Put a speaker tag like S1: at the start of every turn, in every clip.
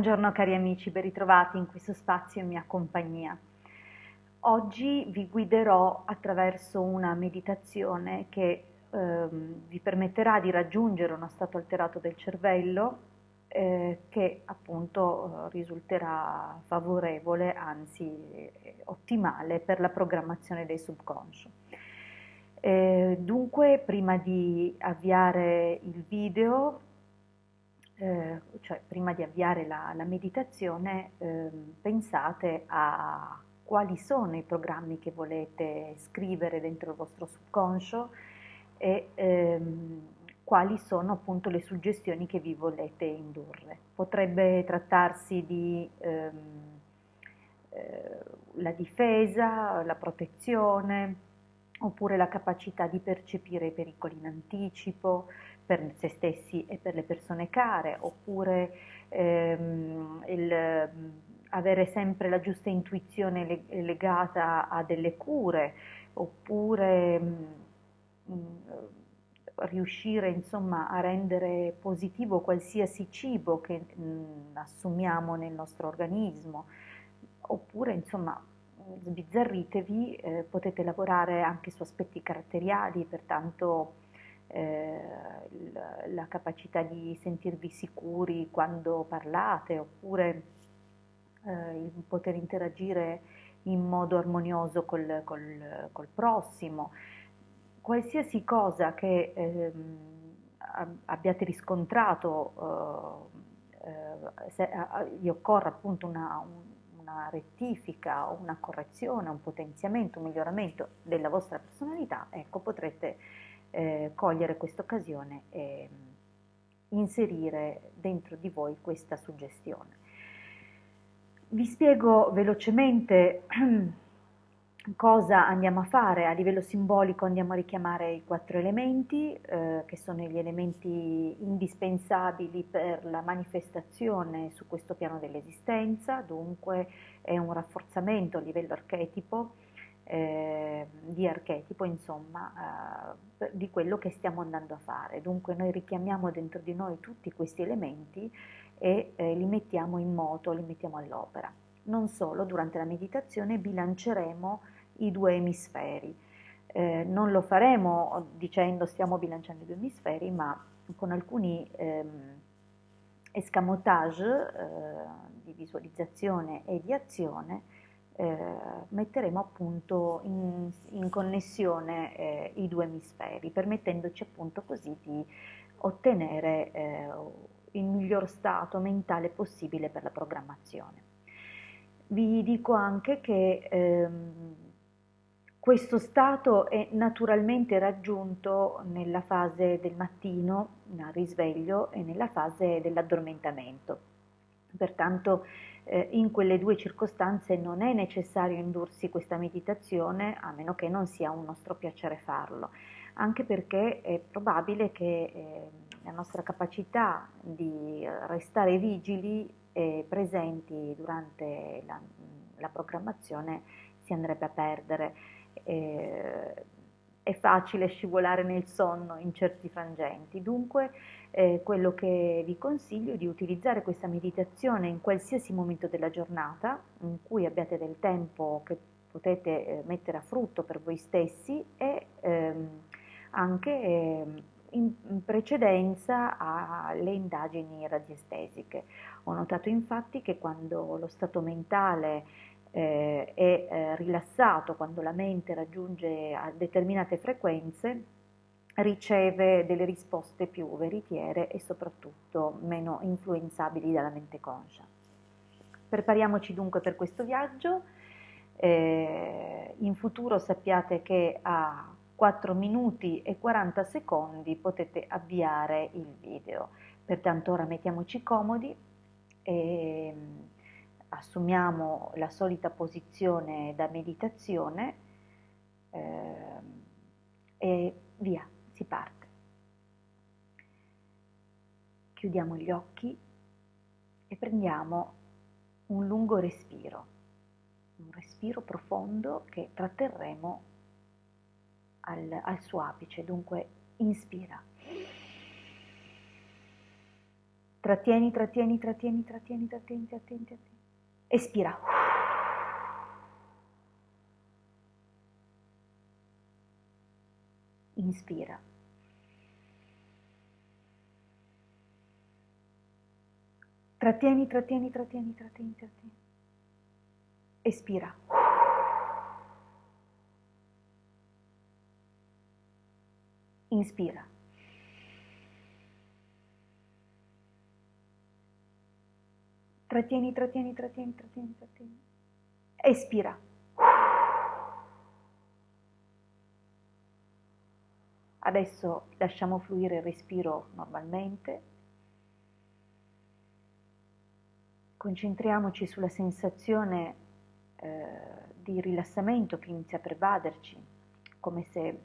S1: Buongiorno cari amici, ben ritrovati in questo spazio in mia compagnia. Oggi vi guiderò attraverso una meditazione che vi permetterà di raggiungere uno stato alterato del cervello che appunto risulterà favorevole, anzi ottimale per la programmazione del subconscio. Dunque, prima di avviare il video, cioè prima di avviare la meditazione, pensate a quali sono i programmi che volete scrivere dentro il vostro subconscio e quali sono appunto le suggestioni che vi volete indurre. Potrebbe trattarsi di la difesa, la protezione, oppure la capacità di percepire i pericoli in anticipo per se stessi e per le persone care, oppure avere sempre la giusta intuizione legata a delle cure, oppure riuscire insomma a rendere positivo qualsiasi cibo che assumiamo nel nostro organismo, oppure insomma sbizzarritevi, potete lavorare anche su aspetti caratteriali, pertanto la capacità di sentirvi sicuri quando parlate, oppure il poter interagire in modo armonioso col prossimo. Qualsiasi cosa che abbiate riscontrato, se vi occorra appunto una rettifica, una correzione, un potenziamento, un miglioramento della vostra personalità, ecco, potrete cogliere questa occasione e inserire dentro di voi questa suggestione. Vi spiego velocemente cosa andiamo a fare. A livello simbolico andiamo a richiamare i 4 elementi, che sono gli elementi indispensabili per la manifestazione su questo piano dell'esistenza, dunque è un rafforzamento a livello archetipo, di archetipo, insomma, di quello che stiamo andando a fare. Dunque noi richiamiamo dentro di noi tutti questi elementi e li mettiamo in moto, li mettiamo all'opera. Non solo, durante la meditazione bilanceremo i 2 emisferi. Non lo faremo dicendo stiamo bilanciando i 2 emisferi, ma con alcuni escamotage di visualizzazione e di azione metteremo appunto in connessione i 2 emisferi, permettendoci appunto così di ottenere il miglior stato mentale possibile per la programmazione. Vi dico anche che questo stato è naturalmente raggiunto nella fase del mattino, al risveglio, e nella fase dell'addormentamento. Pertanto in quelle 2 circostanze non è necessario indursi questa meditazione, a meno che non sia un nostro piacere farlo, anche perché è probabile che la nostra capacità di restare vigili e presenti durante la programmazione si andrebbe a perdere. È facile scivolare nel sonno in certi frangenti, dunque quello che vi consiglio è di utilizzare questa meditazione in qualsiasi momento della giornata in cui abbiate del tempo che potete mettere a frutto per voi stessi e anche in precedenza alle indagini radiestesiche. Ho notato infatti che quando lo stato mentale è rilassato, quando la mente raggiunge a determinate frequenze, riceve delle risposte più veritiere e soprattutto meno influenzabili dalla mente conscia. Prepariamoci dunque per questo viaggio. In futuro sappiate che a 4 minuti e 40 secondi potete avviare il video. Pertanto ora mettiamoci comodi e assumiamo la solita posizione da meditazione e via, si parte. Chiudiamo gli occhi e prendiamo un lungo respiro, un respiro profondo che tratterremo al suo apice. Dunque inspira. Trattieni, trattieni, trattieni, trattieni, trattieni, trattieni, trattieni. Espira. Inspira. Trattieni, trattieni, trattieni, trattieni, trattieni. Espira. Inspira. Trattieni, trattieni, trattieni, trattieni, trattieni. Espira. Adesso lasciamo fluire il respiro normalmente. Concentriamoci sulla sensazione di rilassamento che inizia a pervaderci, come se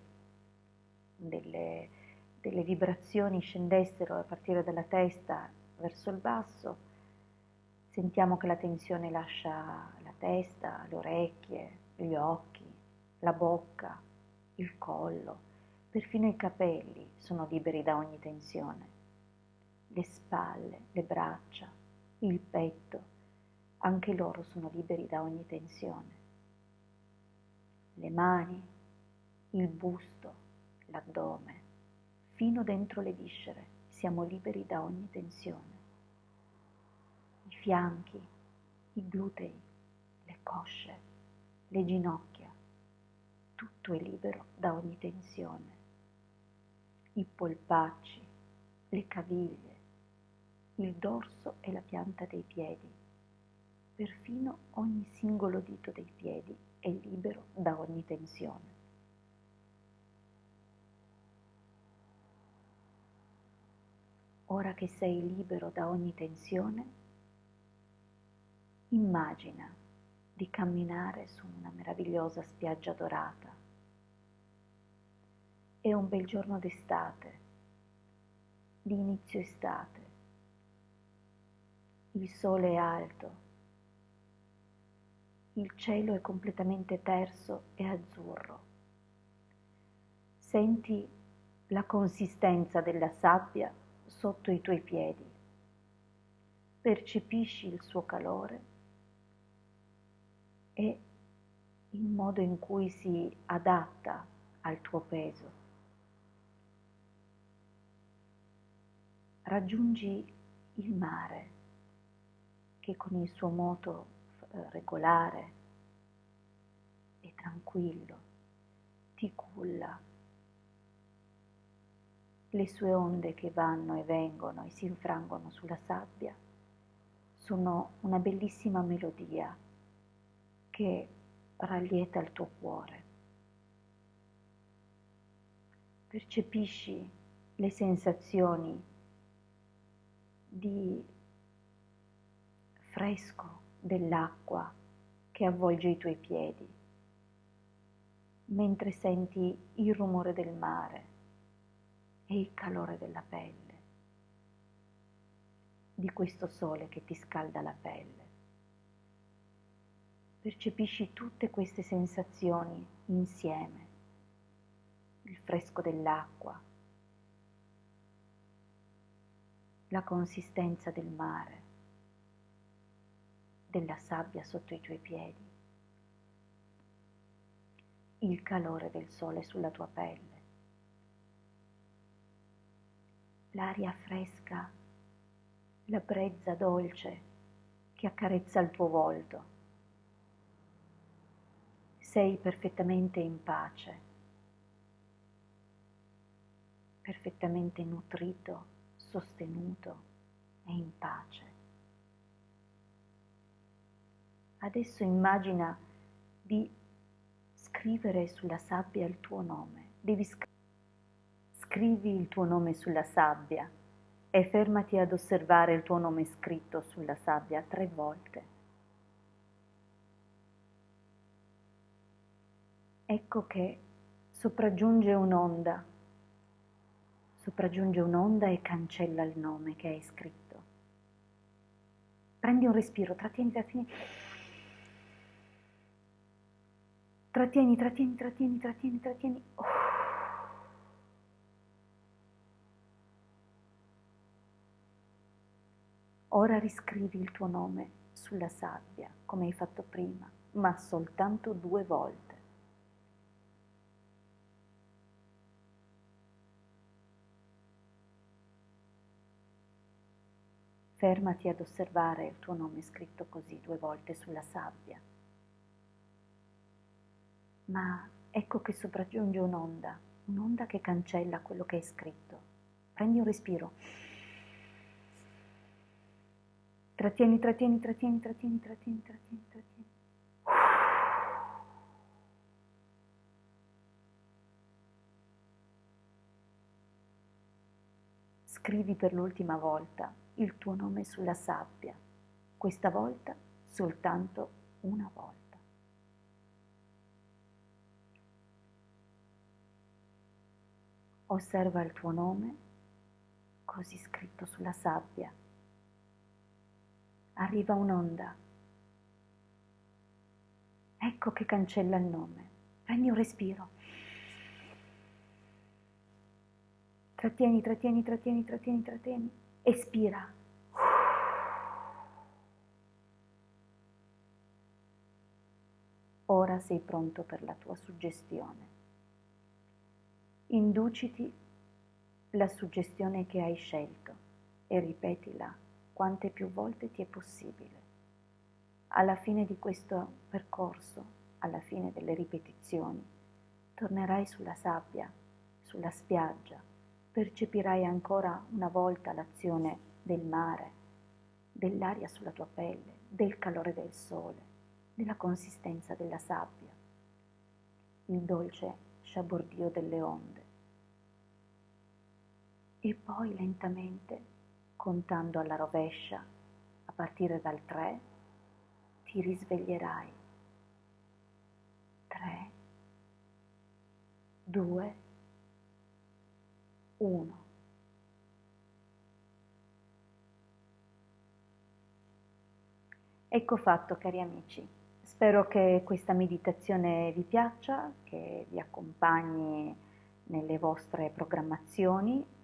S1: delle vibrazioni scendessero a partire dalla testa verso il basso. Sentiamo che la tensione lascia la testa, le orecchie, gli occhi, la bocca, il collo, perfino i capelli sono liberi da ogni tensione. Le spalle, le braccia, il petto, anche loro sono liberi da ogni tensione. Le mani, il busto, l'addome, fino dentro le viscere, siamo liberi da ogni tensione. I fianchi, i glutei, le cosce, le ginocchia, tutto è libero da ogni tensione. I polpacci, le caviglie, il dorso e la pianta dei piedi, perfino ogni singolo dito dei piedi è libero da ogni tensione. Ora che sei libero da ogni tensione, immagina di camminare su una meravigliosa spiaggia dorata. È un bel giorno d'estate, di inizio estate. Il sole è alto, il cielo è completamente terso e azzurro. Senti la consistenza della sabbia sotto i tuoi piedi. Percepisci il suo calore e il modo in cui si adatta al tuo peso. Raggiungi il mare che con il suo moto regolare e tranquillo ti culla. Le sue onde che vanno e vengono e si infrangono sulla sabbia sono una bellissima melodia che rallieta il tuo cuore. Percepisci le sensazioni di fresco dell'acqua che avvolge i tuoi piedi, mentre senti il rumore del mare e il calore della pelle, di questo sole che ti scalda la pelle. Percepisci tutte queste sensazioni insieme, il fresco dell'acqua, la consistenza del mare, della sabbia sotto i tuoi piedi, il calore del sole sulla tua pelle, l'aria fresca, la brezza dolce che accarezza il tuo volto. Sei perfettamente in pace, perfettamente nutrito, sostenuto e in pace. Adesso immagina di scrivere sulla sabbia il tuo nome. Scrivi il tuo nome sulla sabbia e fermati ad osservare il tuo nome scritto sulla sabbia 3 volte. Ecco che sopraggiunge un'onda e cancella il nome che hai scritto. Prendi un respiro, trattieni, trattieni. Trattieni, trattieni, trattieni, trattieni, trattieni. Ora riscrivi il tuo nome sulla sabbia, come hai fatto prima, ma soltanto 2 volte. Fermati ad osservare il tuo nome scritto così 2 volte sulla sabbia. Ma ecco che sopraggiunge un'onda che cancella quello che hai scritto. Prendi un respiro. Trattieni, trattieni, trattieni, trattieni, trattieni, trattieni, trattieni. Scrivi per l'ultima volta il tuo nome sulla sabbia, questa volta soltanto una volta. Osserva il tuo nome così scritto sulla sabbia. Arriva un'onda. Ecco che cancella il nome. Prendi un respiro. Trattieni, trattieni, trattieni, trattieni, trattieni. Espira. Ora sei pronto per la tua suggestione. Induciti la suggestione che hai scelto e ripetila quante più volte ti è possibile. Alla fine di questo percorso, alla fine delle ripetizioni, tornerai sulla sabbia, sulla spiaggia, percepirai ancora una volta l'azione del mare, dell'aria sulla tua pelle, del calore del sole, della consistenza della sabbia, il dolce sciabordio delle onde. E poi lentamente, contando alla rovescia, a partire dal 3, ti risveglierai. 3, 2, 1. Ecco fatto, cari amici. Spero che questa meditazione vi piaccia, che vi accompagni nelle vostre programmazioni.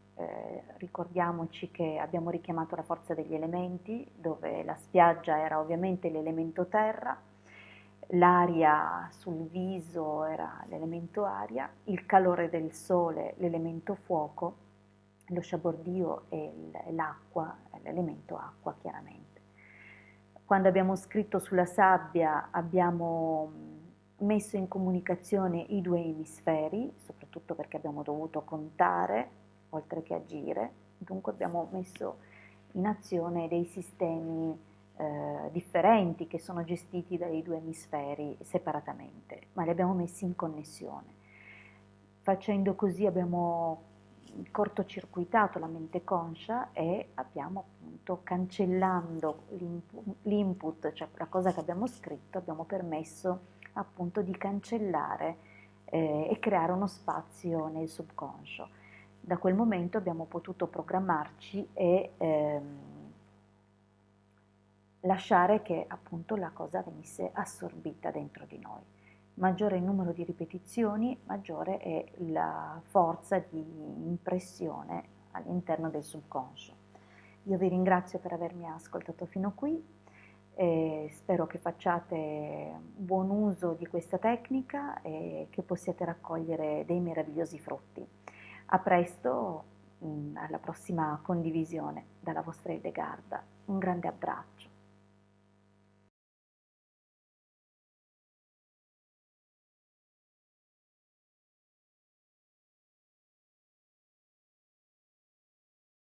S1: Ricordiamoci che abbiamo richiamato la forza degli elementi, dove la spiaggia era ovviamente l'elemento terra, l'aria sul viso era l'elemento aria, il calore del sole l'elemento fuoco, lo sciabordio e l'acqua, l'elemento acqua chiaramente. Quando abbiamo scritto sulla sabbia abbiamo messo in comunicazione i 2 emisferi, soprattutto perché abbiamo dovuto contare oltre che agire, dunque abbiamo messo in azione dei sistemi differenti che sono gestiti dai 2 emisferi separatamente, ma li abbiamo messi in connessione. Facendo così abbiamo cortocircuitato la mente conscia e abbiamo appunto, cancellando l'input, cioè la cosa che abbiamo scritto, abbiamo permesso appunto di cancellare e creare uno spazio nel subconscio. Da quel momento abbiamo potuto programmarci e lasciare che appunto la cosa venisse assorbita dentro di noi. Maggiore il numero di ripetizioni, maggiore è la forza di impressione all'interno del subconscio. Io vi ringrazio per avermi ascoltato fino qui e spero che facciate buon uso di questa tecnica e che possiate raccogliere dei meravigliosi frutti. A presto, alla prossima condivisione dalla vostra Edegarda. Un grande abbraccio.